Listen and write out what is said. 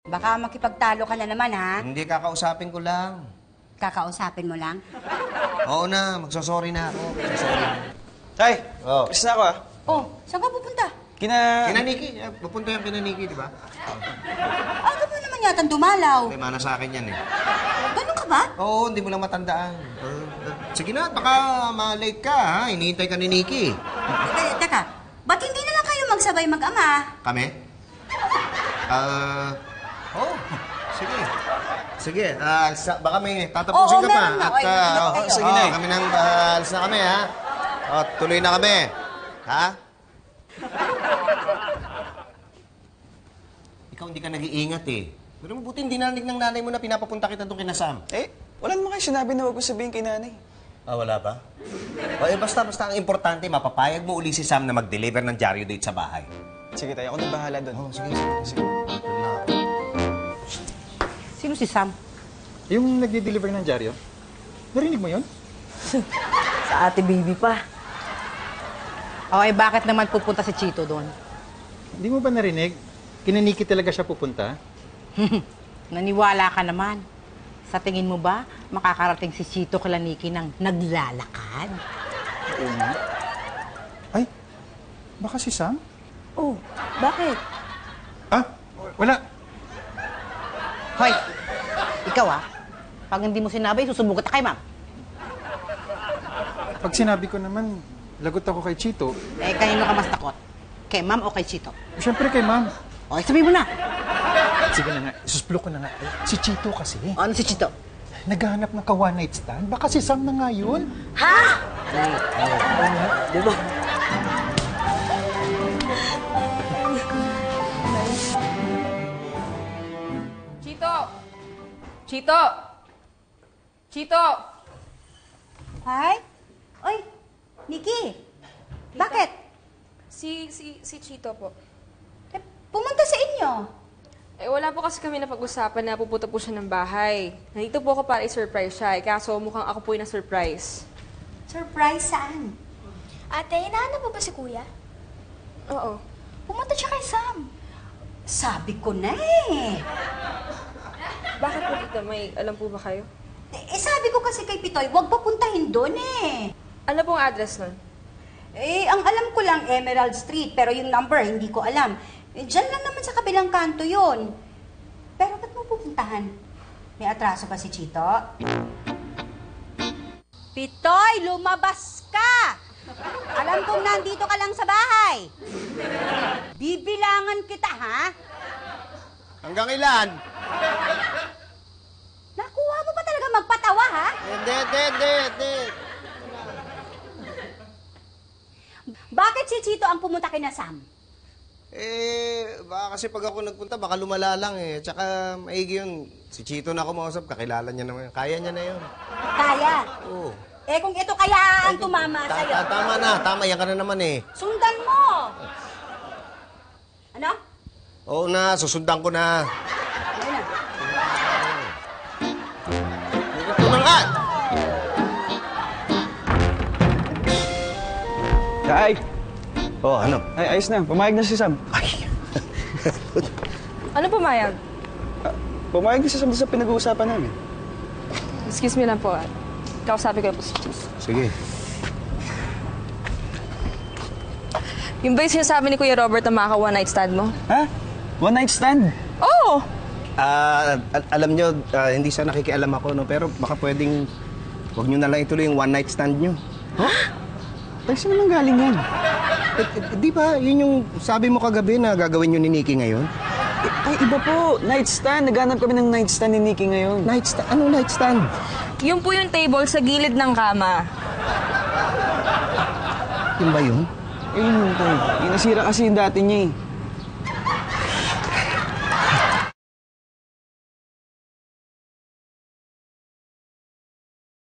Baka makipagtalo ka na naman, ha? Hindi, kakausapin ko lang. Kakausapin mo lang? Oo na, magsasorry na ako. Magsasorry na. Tay, Oh. alis na ako Oh, saan ka pupunta? Kina Nikki. Pupunta yung kina Nikki, di ba? Aga mo naman yata dumalaw. May mana sa akin yan eh. Ganun ka ba? Oo, hindi mo lang matandaan. Sige na, baka ma-late ka, ha? Hinihintay ka ni Nikki. Teka, ba't hindi na lang kayo magsabay mag-ama? Kami? Oh, sige. Sige, baka may tatapusin ka pa. meron na. Oy, Sige na. Kami nang alis na kami, ha? Tuloy na kami. Ha? Ikaw hindi ka nag-iingat eh. Pero mabuti hindi narinig ng nanay mo na pinapapunta kita doon kina Sam. Wala naman kayo sinabi na huwag ko sabihin kay nanay. Wala ba? Basta ang importante, mapapayag mo uli si Sam na mag-deliver ng dyaryo date sa bahay. Sige tayo, ako na bahala doon. Sige. Sino si Sam? Yung nagde-deliver ng dyaryo? Narinig mo yun? Sa ate baby pa. Okay, bakit naman pupunta si Chito doon? Hindi mo ba narinig? Kinaniki talaga siya pupunta? Naniwala ka naman. Sa tingin mo ba, makakarating si Chito kila Nikki ng naglalakad? Oo nga. Ay, baka si Sam? Oh, bakit? Wala. Hoy, ikaw pag hindi mo sinabi, susumbong kita kay ma'am. Pag sinabi ko naman, lagot ako kay Chito. Kanino ka mas takot? Kay ma'am o kay Chito? Siyempre kay Ma'am. Okay, sabihin mo na. Sige na nga, isusplok ko na nga. Si Chito kasi, Ano si Chito? naghahanap ng ka-one night stand. Baka si Sam na nga yun. Ha? Di ba? Chito! Chito! Chito! Hi? Oy, Nikki. Bakit? Si Chito po. Pumunta sa inyo. Wala po kasi kami napag-usapan na pupunta po siya ng bahay. Nandito po ako para i-surprise siya. Kaso mukhang ako po yung na-surprise. Surprise saan? Ate, hinahanap mo ba si Kuya? Oo. Pumunta siya kay Sam. Sabi ko na eh. Bakit po dito? May alam po ba kayo? Sabi ko kasi kay Pitoy, huwag papuntahin doon eh. Ano pong address nun? Ang alam ko lang Emerald Street, pero yung number hindi ko alam. Diyan lang naman sa kabilang kanto yon. Pero ba't mo pupuntahan? May atraso ba si Chito? Pitoy, lumabas ka! Alam kong nandito ka lang sa bahay. Bibilangan kita, ha? Hanggang ilan? Nakuha mo ba talaga magpatawa, ha? Hindi. Bakit si Chito ang pumunta kina Sam? Baka kasi pag ako nagpunta, baka lumala lang eh. Tsaka maigi yun. Si Chito na ako mausap, kakilala niya naman. Kaya niya na yun. Kaya? Oo. Kung ito kaya ang tumama sa'yo. Tama na. Tama, yan ka na naman eh. Sundan mo! Ano? Oo na, susundan ko na. Ayun na. Ito na nga! Tay! Ano? Ay, ayos na. Pumayag na si Sam. Ano pumayag? Pumayag na si Sam sa pinag-uusapan namin. Excuse me lang po. Kausapin ko po si Cheese. Sige. Yung ba yung sinasabi ni Kuya Robert na maka one night stand mo? Ha? One night stand? Oo! Alam nyo, hindi siya nakikialam ako, no? Pero baka pwedeng, huwag nyo na lang ituloy yung one night stand nyo. Ay, saan naman galing yan? Di ba, yun yung sabi mo kagabi na gagawin nyo ni Nikki ngayon? Ay, iba po. Night stand. Naghanap kami ng night stand ni Nikki ngayon. Night stand? Anong night stand? Yung po yung table sa gilid ng kama. Yun ba yun? Ayun, tay. Inasira kasi yung dati niya eh.